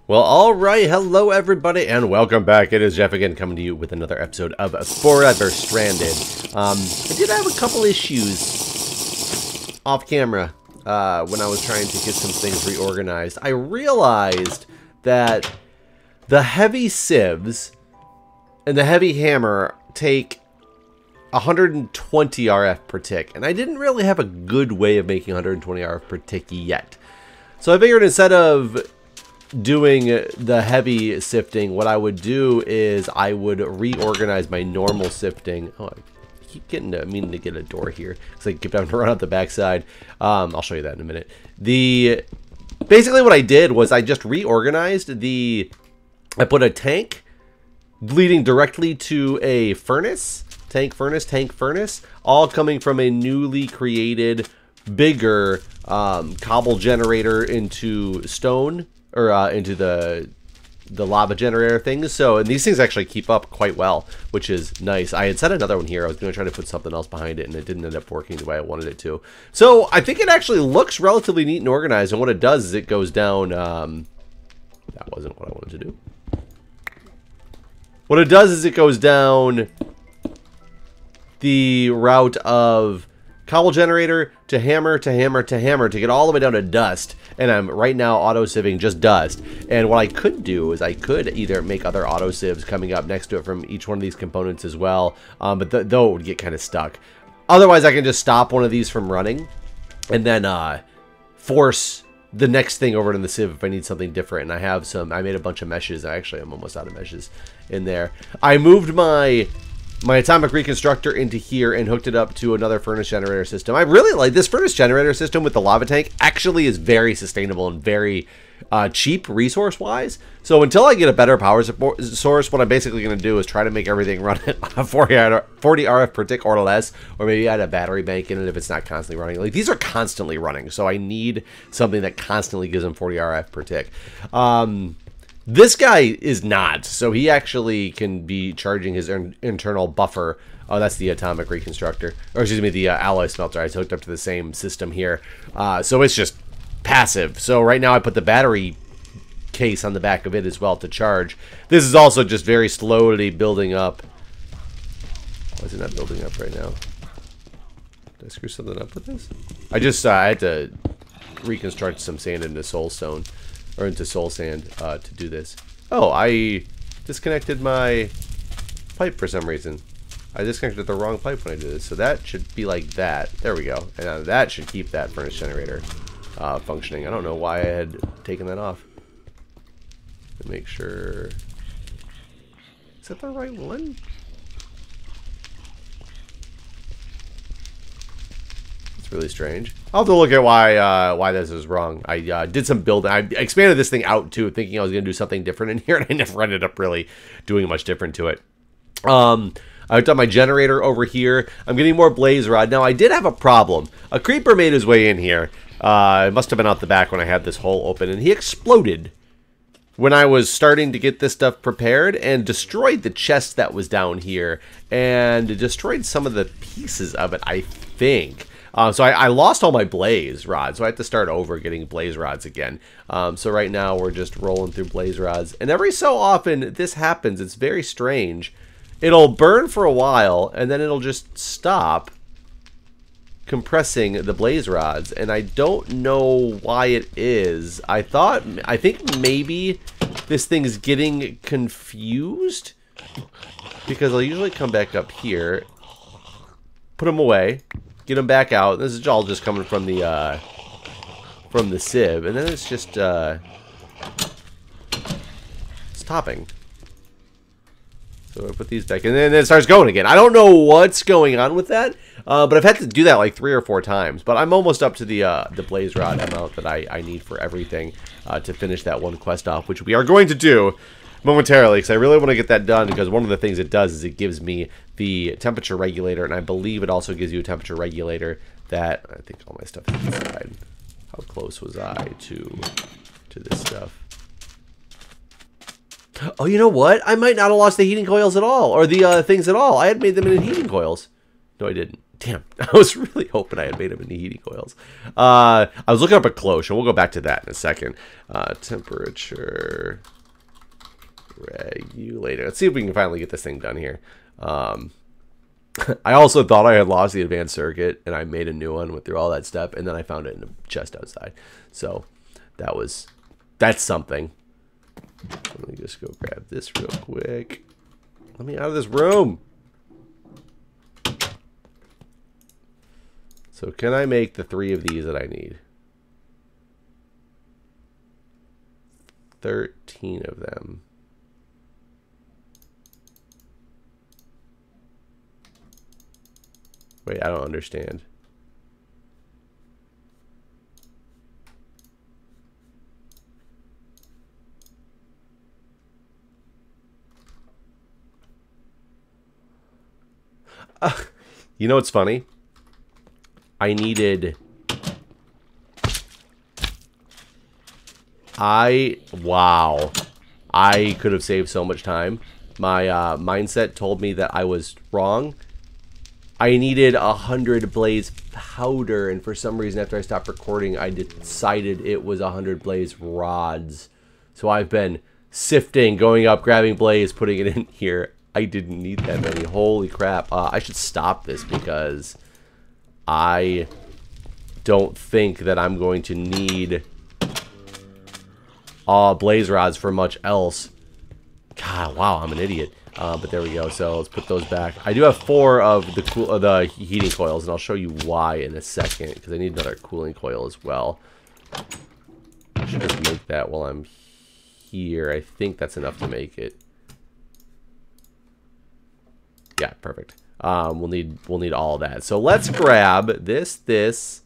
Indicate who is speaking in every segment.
Speaker 1: Well, alright, hello everybody, and welcome back. It is Jeff again, coming to you with another episode of Forever Stranded. I did have a couple issues off camera when I was trying to get some things reorganized. I realized that the heavy sieves and the heavy hammer take 120 RF per tick, and I didn't really have a good way of making 120 RF per tick yet. So I figured instead of doing the heavy sifting, what I would do is I would reorganize my normal sifting. Oh, I keep getting to meaning to get a door here because I keep having to run out the backside. I'll show you that in a minute. Basically what I did was I just reorganized I put a tank leading directly to a furnace, tank furnace, all coming from a newly created bigger cobble generator into stone, or into the lava generator things. So, and these things actually keep up quite well, which is nice. I had set another one here. I was going to try to put something else behind it, and it didn't end up working the way I wanted it to. So I think it actually looks relatively neat and organized, and what it does is it goes down, that wasn't what I wanted to do. What it does is it goes down the route of cobble generator to hammer to hammer to hammer to get all the way down to dust. And I'm right now auto-sieving just dust. And what I could do is I could either make other auto-sieves coming up next to it from each one of these components as well. But though it would get kind of stuck. Otherwise, I can just stop one of these from running and then force the next thing over to the sieve if I need something different. And I made a bunch of meshes. Actually, I'm almost out of meshes in there. I moved my atomic reconstructor into here and hooked it up to another furnace generator system. I really like this furnace generator system with the lava tank. Actually is very sustainable and very cheap resource wise. So until I get a better power source, what I'm basically going to do is try to make everything run at 40 RF per tick or less, or maybe add a battery bank in it if it's not constantly running. Like, these are constantly running, so I need something that constantly gives them 40 RF per tick. This guy is not, so he actually can be charging his internal buffer. Oh, that's the atomic reconstructor, or excuse me, the alloy smelter. It's hooked up to the same system here, so it's just passive. So right now I put the battery case on the back of it as well to charge. This is also just very slowly building up. Why is it not building up right now? Did I screw something up with this? I had to reconstruct some sand into soulstone. Or into soul sand to do this. Oh, I disconnected my pipe for some reason. I disconnected the wrong pipe when I did this. So that should be like that. There we go. And that should keep that furnace generator functioning. I don't know why I had taken that off. Let me make sure. Is that the right one? Really strange. I'll have to look at why this is wrong. I did some building. I expanded this thing out too, thinking I was going to do something different in here, and I never ended up really doing much different to it. I've done my generator over here. I'm getting more blaze rod. Now, I did have a problem. A creeper made his way in here. It must have been out the back when I had this hole open, and he exploded when I was starting to get this stuff prepared and destroyed the chest that was down here and destroyed some of the pieces of it, I think. So I lost all my blaze rods, so I have to start over getting blaze rods again. So right now we're just rolling through blaze rods. And every so often this happens. It's very strange. It'll burn for a while, and then it'll just stop compressing the blaze rods. And I don't know why it is. I think maybe this thing's getting confused, because I'll usually come back up here, put them away, get them back out. This is all just coming from the sieve, and then it's just stopping. So I put these back, and then it starts going again. I don't know what's going on with that, but I've had to do that like 3 or 4 times. But I'm almost up to the blaze rod amount that I need for everything to finish that one quest off, which we are going to do momentarily, because I really want to get that done, because one of the things it does is it gives me the temperature regulator, and I believe it also gives you a temperature regulator that, I think all my stuff is inside. How close was I to this stuff? Oh, you know what? I might not have lost the heating coils at all, or the things at all. I had made them into heating coils. No, I didn't. Damn, I was really hoping I had made them into heating coils. I was looking up a cloche, and we'll go back to that in a second. Temperature regulator. Let's see if we can finally get this thing done here. I also thought I had lost the advanced circuit, and I made a new one, went through all that step, and then I found it in a chest outside. So that's something. Let me just go grab this real quick. Let me out of this room. So can I make the 3 of these that I need? 13 of them. Wait, I don't understand. You know what's funny? Wow. I could have saved so much time. My mindset told me that I was wrong. I needed 100 blaze powder, and for some reason after I stopped recording, I decided it was 100 blaze rods. So I've been sifting, going up, grabbing blaze, putting it in here. I didn't need that many. Holy crap. I should stop this because I don't think that I'm going to need blaze rods for much else. God, wow, I'm an idiot. But there we go. So let's put those back. I do have 4 of the heating coils, and I'll show you why in a second, because I need another cooling coil as well. I should just make that while I'm here. I think that's enough to make it. Yeah, perfect. We'll need all of that. So let's grab this.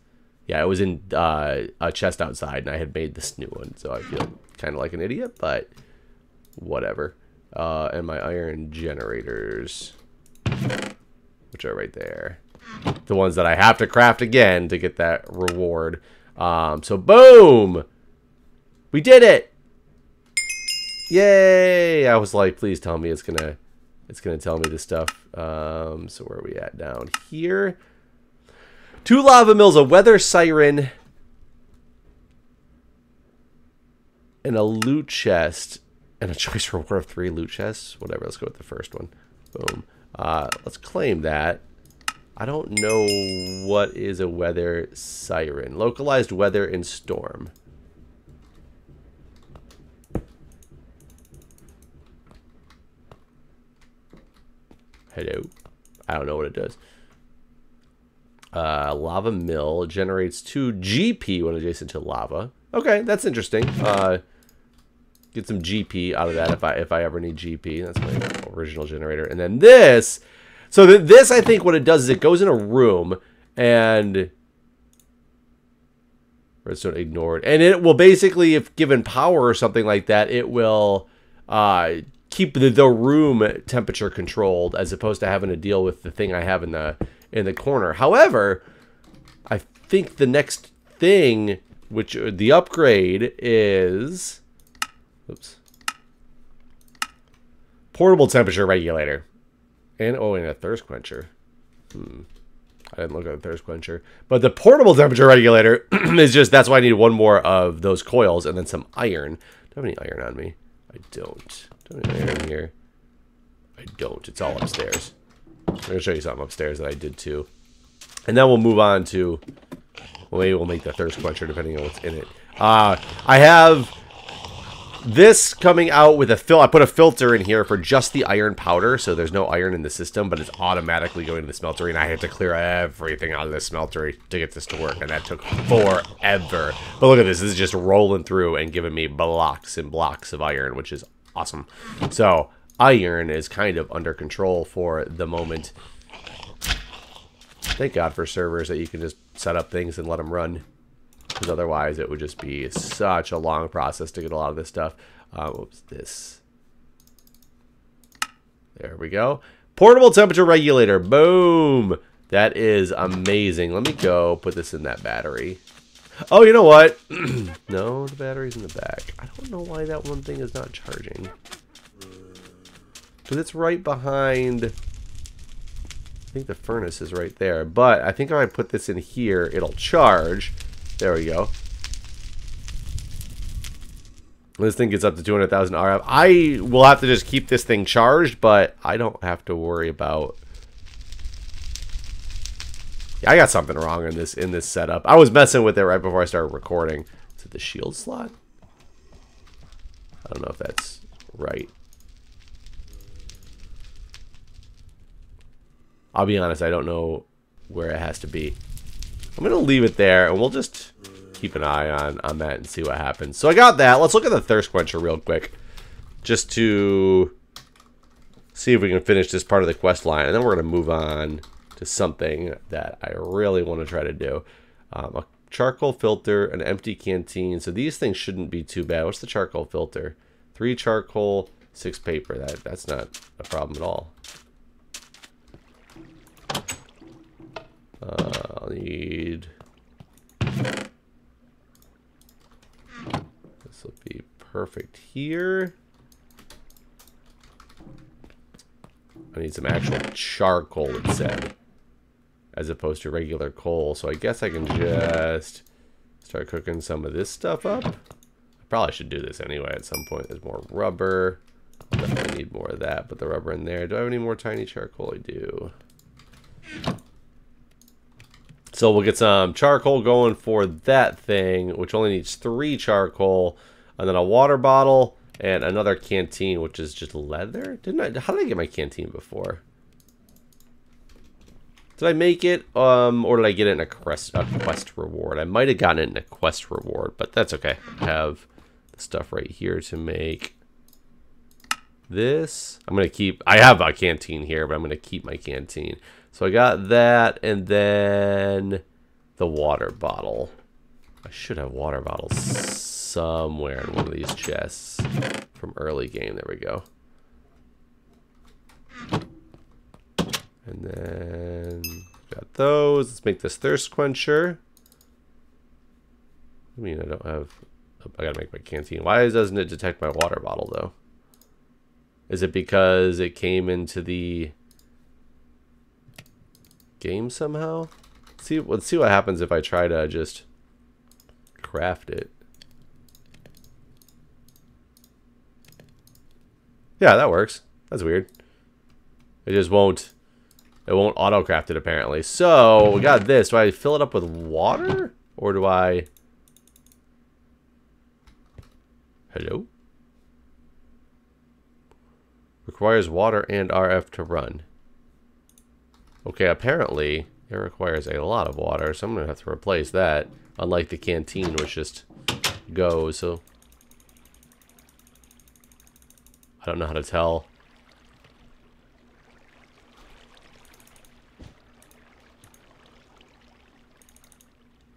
Speaker 1: Yeah, it was in a chest outside, and I had made this new one, so I feel kind of like an idiot, but whatever. And my iron generators, which are right there. The ones that I have to craft again to get that reward. So boom! We did it! Yay! I was like, please tell me it's gonna tell me this stuff. So where are we at down here? 2 lava mills, a weather siren, and a loot chest, and a choice reward of 3 loot chests. Whatever, let's go with the first one. Boom. Let's claim that. I don't know what is a weather siren. Localized weather and storm. Hello. I don't know what it does. Lava mill generates 2 GP when adjacent to lava. Okay, that's interesting. Get some GP out of that if I ever need GP. That's my original generator. And then this. So this, I think what it does is it goes in a room and redstone ignored. And it will basically, if given power or something like that, it will keep the room temperature controlled as opposed to having to deal with the thing I have in the corner. However, I think the next thing, which the upgrade is, oops, portable temperature regulator, and and a thirst quencher. I didn't look at the thirst quencher, but the portable temperature regulator is just, that's why I need 1 more of those coils and then some iron. Do I have any iron on me? I don't. Do I have any iron here? I don't. It's all upstairs. I'm going to show you something upstairs that I did too. And then we'll move on to, well, maybe we'll make the thirst quencher depending on what's in it. I have this coming out with a I put a filter in here for just the iron powder, so there's no iron in the system, but it's automatically going to the smeltery, and I have to clear everything out of the smeltery to get this to work, and that took forever. But look at this. This is just rolling through and giving me blocks and blocks of iron, which is awesome. So iron is kind of under control for the moment. Thank God for servers that you can just set up things and let them run, because otherwise it would just be such a long process to get a lot of this stuff. Whoops, this. There we go. Portable temperature regulator. Boom. That is amazing. Let me go put this in that battery. Oh, you know what? No, the battery's in the back. I don't know why that one thing is not charging. Because it's right behind I think the furnace is right there. But I think if I put this in here, it'll charge. There we go. This thing gets up to 200,000 RF. I will have to just keep this thing charged, but I don't have to worry about... Yeah, I got something wrong in this setup. I was messing with it right before I started recording. Is it the shield slot? I don't know if that's right. I'll be honest, I don't know where it has to be. I'm going to leave it there, and we'll just keep an eye on that and see what happens. So I got that. Let's look at the thirst quencher real quick, just to see if we can finish this part of the quest line, and then we're going to move on to something that I really want to try to do. A charcoal filter, an empty canteen. So these things shouldn't be too bad. What's the charcoal filter? 3 charcoal, 6 paper. That's not a problem at all. I'll need... This will be perfect here. I need some actual charcoal, it said, as opposed to regular coal. So I guess I can just start cooking some of this stuff up. I probably should do this anyway at some point. There's more rubber. Definitely need more of that. Put the rubber in there. Do I have any more tiny charcoal? I do. So we'll get some charcoal going for that thing, which only needs 3 charcoal, and then a water bottle and another canteen, which is just leather. How did I get my canteen before? Did I make it, or did I get it in a quest reward? I might have gotten it in a quest reward, but that's okay. I have the stuff right here to make this. I'm gonna keep. I have a canteen here, but I'm gonna keep my canteen. So I got that, and then the water bottle. I should have water bottles somewhere in one of these chests from early game. There we go. And then got those. Let's make this thirst quencher. I mean, I don't have... I gotta make my canteen. Why doesn't it detect my water bottle, though? Is it because it came into the game somehow? Let's see what happens if I try to just craft it. Yeah, that works. That's weird. It just won't. It won't auto craft it apparently. So we got this. Do I fill it up with water, or do I? Hello. Requires water and RF to run. Okay, apparently it requires a lot of water, so I'm going to have to replace that, unlike the canteen, which just goes, so... I don't know how to tell.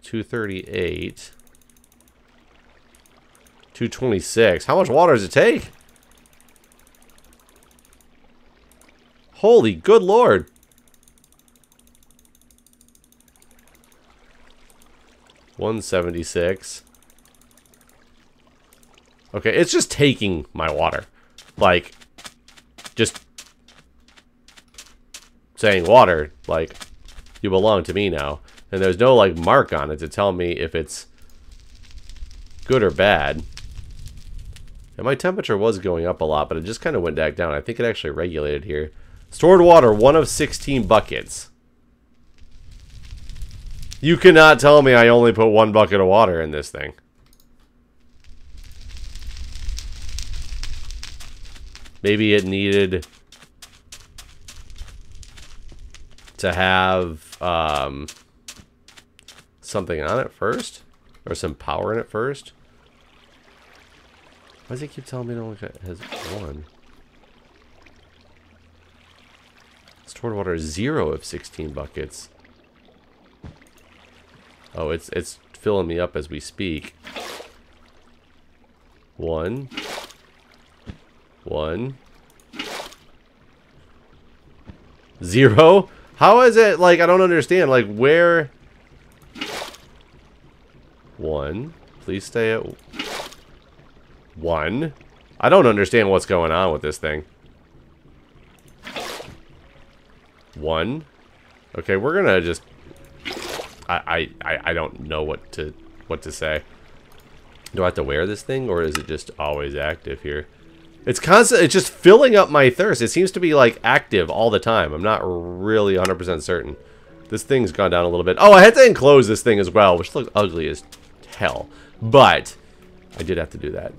Speaker 1: $238. $226. How much water does it take? Holy good lord. $176. Okay, it's just taking my water. Like, just saying water, like, you belong to me now. And there's no, like, mark on it to tell me if it's good or bad. And my temperature was going up a lot, but it just kind of went back down. I think it actually regulated here. Stored water, 1 of 16 buckets. You cannot tell me I only put 1 bucket of water in this thing. Maybe it needed to have something on it first? Or some power in it first? Why does it keep telling me it only has 1? Stored water, 0 of 16 buckets. Oh, it's filling me up as we speak. 1. 1. 0? How is it, like, I don't understand, like, where... 1. Please stay at... 1. I don't understand what's going on with this thing. 1. Okay, we're gonna just... I don't know what to say. Do I have to wear this thing, or is it just always active here? It's constant. It's just filling up my thirst. It seems to be like active all the time. I'm not really 100% certain. This thing's gone down a little bit. Oh, I had to enclose this thing as well, which looks ugly as hell. But I did have to do that.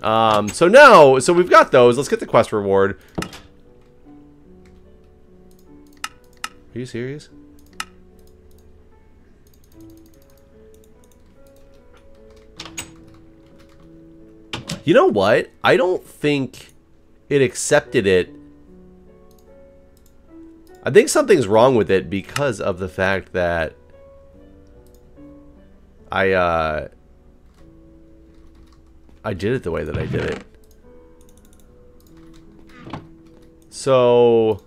Speaker 1: So we've got those. Let's get the quest reward. Are you serious? You know what? I don't think it accepted it. I think something's wrong with it because of the fact that I did it the way that I did it. So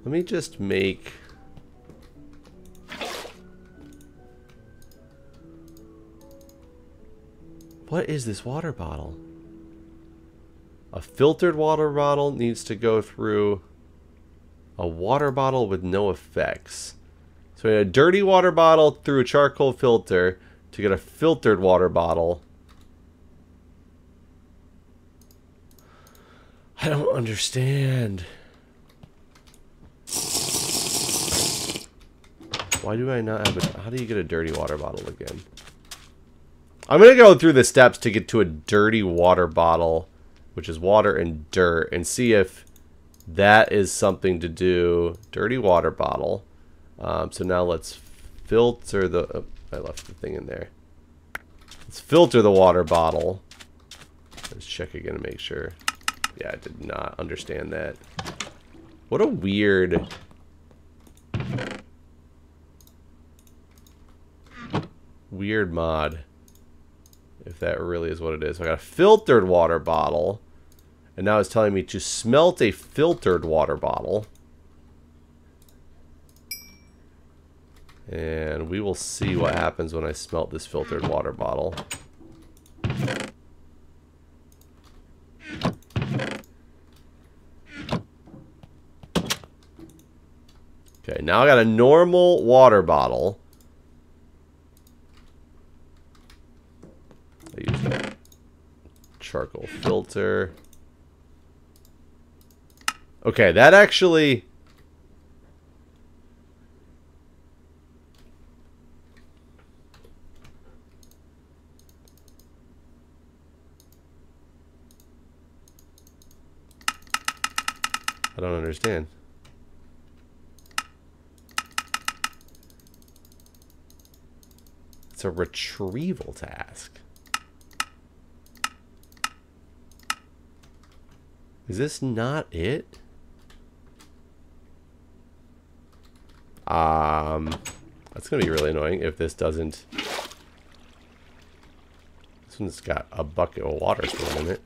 Speaker 1: let me just make... What is this water bottle? A filtered water bottle needs to go through a water bottle with no effects. So a dirty water bottle through a charcoal filter to get a filtered water bottle. I don't understand. Why do I not have a... How do you get a dirty water bottle again? I'm going to go through the steps to get to a dirty water bottle, which is water and dirt, and see if that is something to do. Dirty water bottle. So now let's filter the... Oh, I left the thing in there. Let's filter the water bottle. Let's check again to make sure. Yeah, I did not understand that. What a weird... weird mod. If that really is what it is. So I got a filtered water bottle. And now it's telling me to smelt a filtered water bottle. And we will see what happens when I smelt this filtered water bottle. Okay, now I got a normal water bottle. I use that charcoal filter. Okay, that actually... I don't understand. It's a retrieval task. Is this not it? That's gonna be really annoying if this doesn't. This one's got a bucket of water stored in it.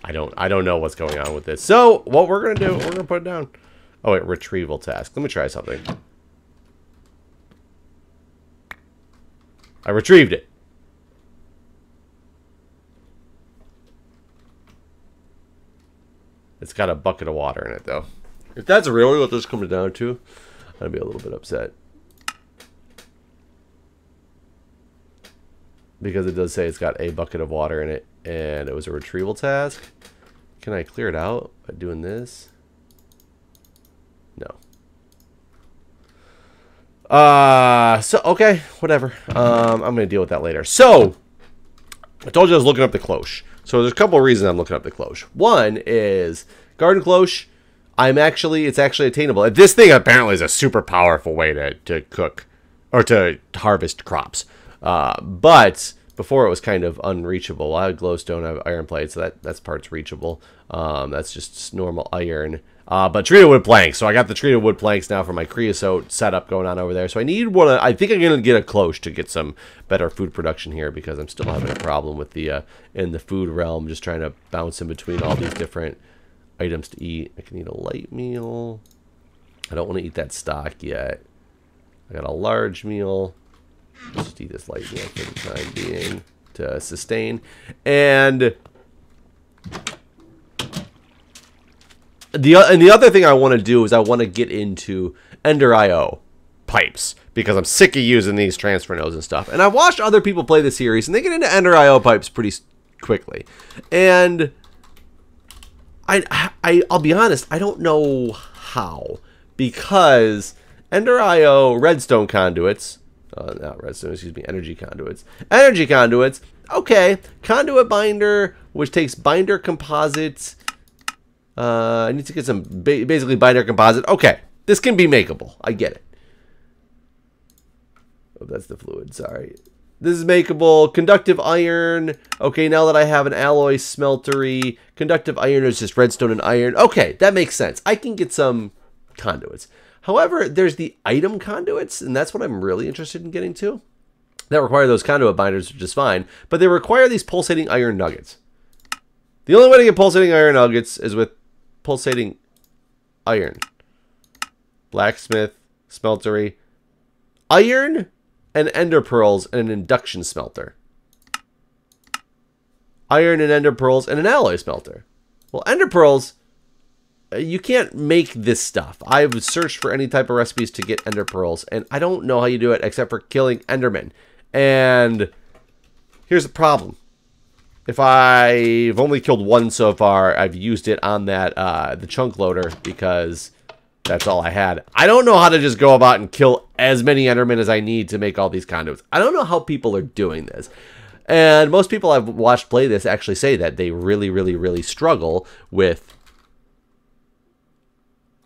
Speaker 1: I don't know what's going on with this. So what we're gonna do, we're gonna put it down. Oh wait, retrieval task. Let me try something. I retrieved it. It's got a bucket of water in it, though. If that's really what this comes down to, I'd be a little bit upset. Because it does say it's got a bucket of water in it, and it was a retrieval task. Can I clear it out by doing this? No. So, okay, whatever. I'm going to deal with that later. So, I told you I was looking up the cloche. So there's a couple of reasons I'm looking up the cloche. One is garden cloche. It's actually attainable. This thing apparently is a super powerful way to cook or to harvest crops. But before it was kind of unreachable. I have glowstone, I have iron plate, so that's part's reachable. That's just normal iron. But treated wood planks. So I got the treated wood planks now for my creosote setup going on over there. So I need one. I think I'm gonna get a cloche to get some better food production here because I'm still having a problem with the in the food realm, just trying to bounce in between all these different items to eat. I can eat a light meal. I don't want to eat that stock yet. I got a large meal. Let's just eat this light meal for the time being to sustain. And the other thing I want to do is I want to get into Ender IO pipes, because I'm sick of using these transfer nodes and stuff. And I've watched other people play the series, and they get into Ender IO pipes pretty quickly. And I'll be honest, I don't know how, because Ender IO redstone conduits, not redstone, excuse me, energy conduits. Energy conduits, okay, conduit binder, which takes binder composites. I need to get some basically binder composite. Okay, this can be makeable. I get it. Oh, that's the fluid, sorry. This is makeable. Conductive iron. Okay, now that I have an alloy smeltery, conductive iron is just redstone and iron. Okay, that makes sense. I can get some conduits. However, there's the item conduits, and that's what I'm really interested in getting to. That require those conduit binders, which is fine, but they require these pulsating iron nuggets. The only way to get pulsating iron nuggets is with pulsating iron. Blacksmith, smeltery, iron, and ender pearls, and an induction smelter. Iron and ender pearls and an alloy smelter. Well, ender pearls, you can't make this stuff. I've searched for any type of recipes to get ender pearls, and I don't know how you do it except for killing endermen. And here's the problem. If I've only killed one so far, I've used it on that the chunk loader, because that's all I had. I don't know how to just go about and kill as many endermen as I need to make all these conduits. I don't know how people are doing this. And most people I've watched play this actually say that they really, really, really struggle with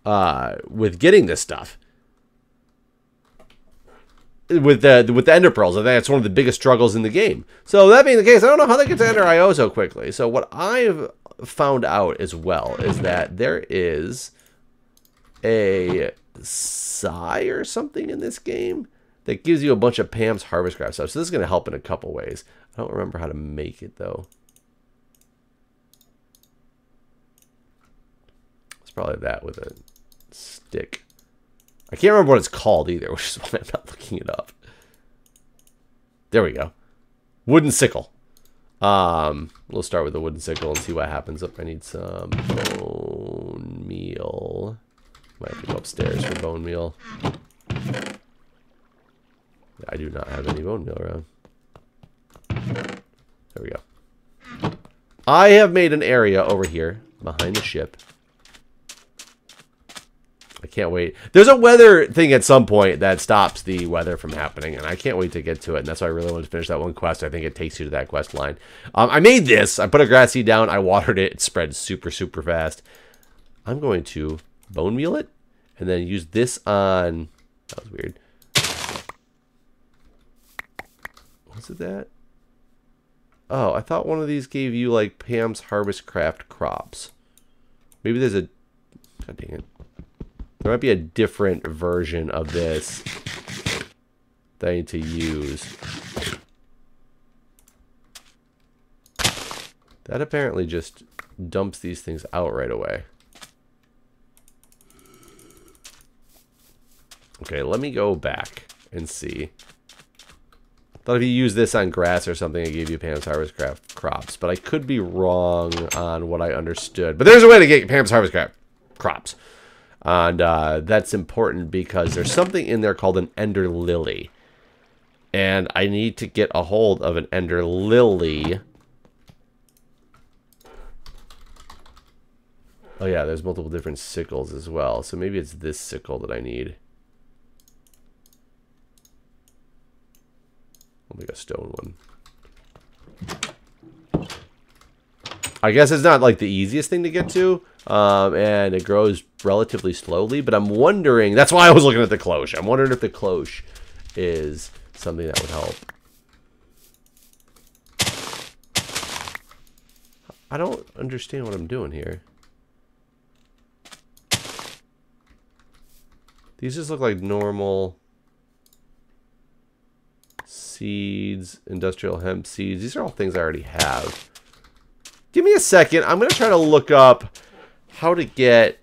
Speaker 1: getting this stuff. With the ender pearls. I think that's one of the biggest struggles in the game. So that being the case, I don't know how they get to Ender IO so quickly. So what I've found out as well is that there is a psi or something in this game that gives you a bunch of Pam's Harvest Craft stuff. So this is going to help in a couple ways. I don't remember how to make it though. It's probably that with a stick. I can't remember what it's called either, which is why I'm not looking it up. There we go. Wooden sickle. We'll start with the wooden sickle and see what happens. Oh, I need some bone meal. Might have to go upstairs for bone meal. I do not have any bone meal around. There we go. I have made an area over here behind the ship. I can't wait. There's a weather thing at some point that stops the weather from happening, and I can't wait to get to it. And that's why I really want to finish that one quest. I think it takes you to that quest line. I made this. I put a grass seed down. I watered it. It spread super, super fast. I'm going to bone meal it, and then use this on... That was weird. Was it that? Oh, I thought one of these gave you, like, Pam's Harvest Craft crops. Maybe there's a... God dang it. There might be a different version of this that I need to use. That apparently just dumps these things out right away. Okay, let me go back and see. Thought if you use this on grass or something, it gave you Pam's Harvest Craft crops. But I could be wrong on what I understood. But there's a way to get Pam's Harvest Craft crops. And that's important because there's something in there called an Ender Lily. And I need to get a hold of an Ender Lily. Oh yeah, there's multiple different sickles as well. So maybe it's this sickle that I need. I'll make a stone one. I guess it's not like the easiest thing to get to. And it grows relatively slowly, but I'm wondering, that's why I was looking at the cloche. I'm wondering if the cloche is something that would help. I don't understand what I'm doing here. These just look like normal seeds, industrial hemp seeds. These are all things I already have. Give me a second. I'm going to try to look up how to get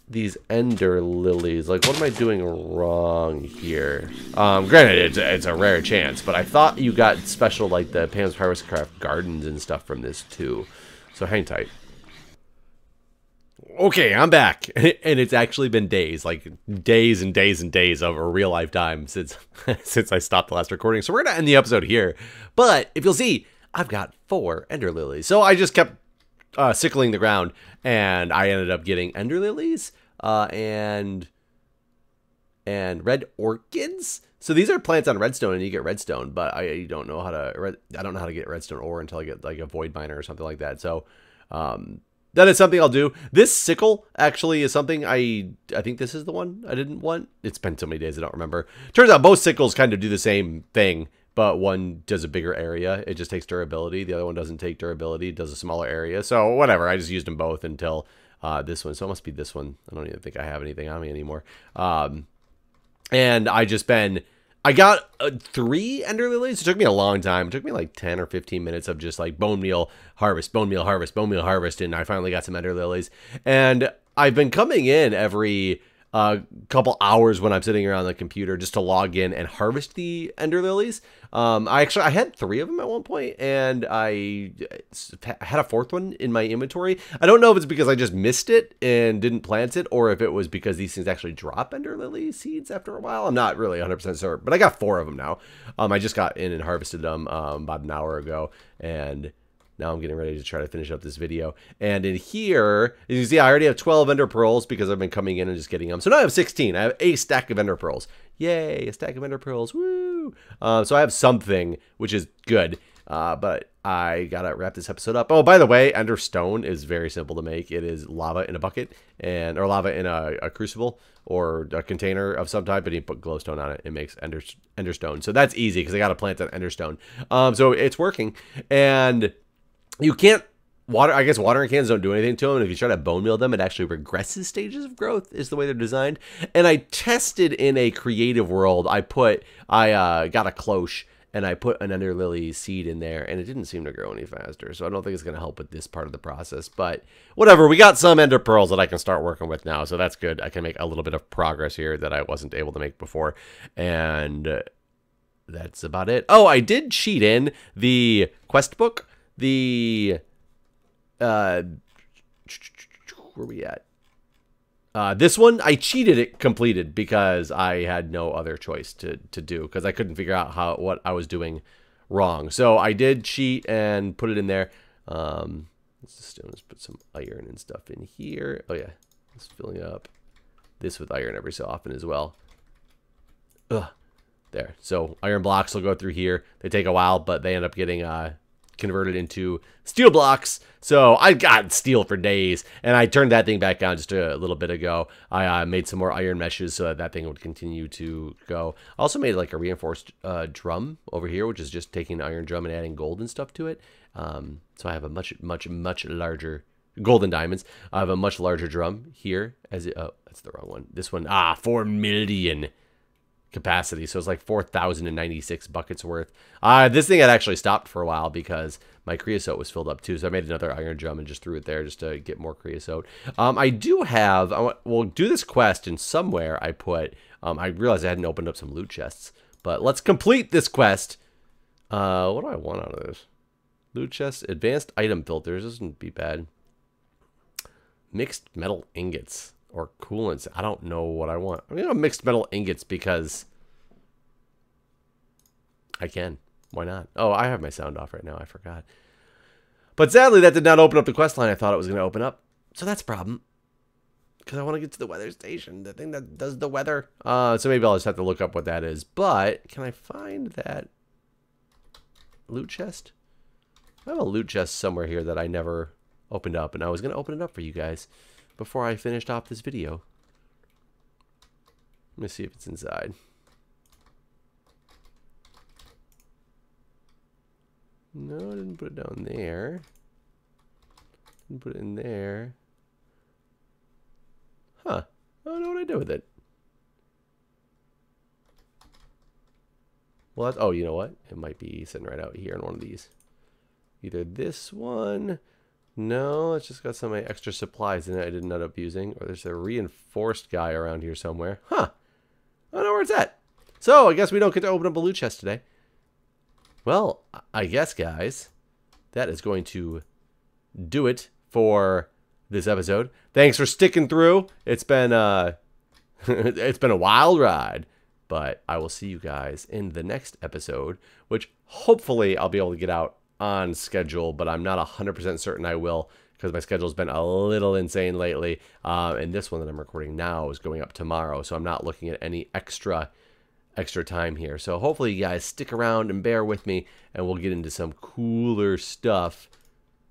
Speaker 1: these Ender Lilies. Like, what am I doing wrong here? Granted, it's a rare chance, but I thought you got special, like, the Pam's Harvest Craft gardens and stuff from this, too. So hang tight. Okay, I'm back. And it's actually been days, like days and days and days of a real life time since since I stopped the last recording. So we're going to end the episode here. But if you'll see, I've got 4 ender lilies. So I just kept sickling the ground, and I ended up getting ender lilies and red orchids. So these are plants on redstone, and you get redstone, but I don't know how to get redstone ore until I get like a void miner or something like that. So that is something I'll do. This sickle actually is something I think this is the one I didn't want. It's been so many days I don't remember. Turns out both sickles kind of do the same thing, but one does a bigger area. It just takes durability. The other one doesn't take durability. It does a smaller area. So whatever. I just used them both until this one. So it must be this one. I don't even think I have anything on me anymore. And I got 3 ender lilies. It took me a long time. It took me like 10 or 15 minutes of just like bone meal harvest, bone meal harvest, bone meal harvest. And I finally got some ender lilies. And I've been coming in every couple hours when I'm sitting around the computer just to log in and harvest the ender lilies. I had 3 of them at one point, and I had a 4th one in my inventory. I don't know if it's because I just missed it and didn't plant it, or if it was because these things actually drop ender lily seeds after a while. I'm not really 100% sure, but I got 4 of them now. I just got in and harvested them about an hour ago, and now I'm getting ready to try to finish up this video. And in here, as you see, I already have 12 ender pearls because I've been coming in and just getting them. So now I have 16. I have a stack of ender pearls. Yay, a stack of ender pearls. Woo! So I have something, which is good. But I gotta wrap this episode up. Oh, by the way, ender stone is very simple to make. It is lava in a bucket or lava in a crucible or a container of some type, and you put glowstone on it. It makes ender stone. So that's easy because I gotta plant an ender stone. So it's working. And you can't I guess watering cans don't do anything to them. And if you try to bone meal them, it actually regresses stages of growth is the way they're designed. And I tested in a creative world. I got a cloche and I put an ender lily seed in there, and it didn't seem to grow any faster. So I don't think it's going to help with this part of the process, but whatever. We got some ender pearls that I can start working with now. So that's good. I can make a little bit of progress here that I wasn't able to make before. And that's about it. Oh, I did cheat in the quest book. Where we at? This one, I cheated it completed because I had no other choice to do because I couldn't figure out what I was doing wrong. So I did cheat and put it in there. Let's just put some iron and stuff in here. Oh yeah, it's filling up this with iron every so often as well. There. So iron blocks will go through here. They take a while, but they end up getting converted into steel blocks. So I got steel for days, and I turned that thing back on just a little bit ago. I made some more iron meshes so that thing would continue to go. I also made like a reinforced drum over here, which is just taking an iron drum and adding gold and stuff to it. So I have a much larger gold and diamonds. I have a much larger drum here. Oh, that's the wrong one. This one, 4 million capacity, so it's like 4,096 buckets worth. This thing had actually stopped for a while because my creosote was filled up too, so I made another iron drum and just threw it there just to get more creosote. I do have, we'll do this quest, and somewhere I put, I realized I hadn't opened up some loot chests, but let's complete this quest. What do I want out of this? Loot chests, advanced item filters, this wouldn't be bad. Mixed metal ingots. Or coolants. I don't know what I want. I'm gonna mixed metal ingots because I can. Why not? Oh, I have my sound off right now. I forgot. But sadly, that did not open up the quest line I thought it was gonna open up. So that's a problem. Because I want to get to the weather station, the thing that does the weather. So maybe I'll just have to look up what that is. But can I find that loot chest? I have a loot chest somewhere here that I never opened up, and I was gonna open it up for you guys before I finished off this video. Let me see if it's inside. No, I didn't put it down there. Didn't put it in there. Huh. I don't know what I did with it. Well, oh, you know what? It might be sitting right out here in one of these. Either this one. No, it's just got some extra supplies in it I didn't end up using. Or there's a reinforced guy around here somewhere. Huh. I don't know where it's at. So, I guess we don't get to open up a loot chest today. Well, I guess, guys, that is going to do it for this episode. Thanks for sticking through. It's been it's been a wild ride, but I will see you guys in the next episode, which hopefully I'll be able to get out on schedule, but I'm not 100% certain I will because my schedule's been a little insane lately. And this one that I'm recording now is going up tomorrow, so I'm not looking at any extra time here. So hopefully you guys stick around and bear with me, and we'll get into some cooler stuff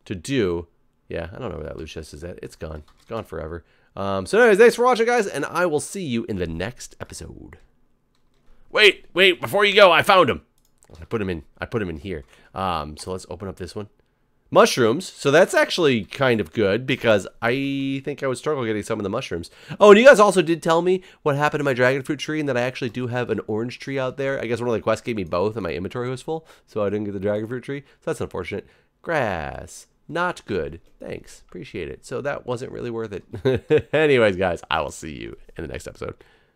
Speaker 1: to do. Yeah, I don't know where that loot chest is at. It's gone. It's gone forever. So anyways, thanks for watching, guys, and I will see you in the next episode. Wait, before you go, I found him. I put him in here. So let's open up this one. Mushrooms. So that's actually kind of good because I think I would struggle getting some of the mushrooms. Oh, and you guys also did tell me what happened to my dragon fruit tree and that I actually do have an orange tree out there. I guess one of the quests gave me both and my inventory was full, so I didn't get the dragon fruit tree. So that's unfortunate. Grass. Not good. Thanks. Appreciate it. So that wasn't really worth it. Anyways, guys, I will see you in the next episode.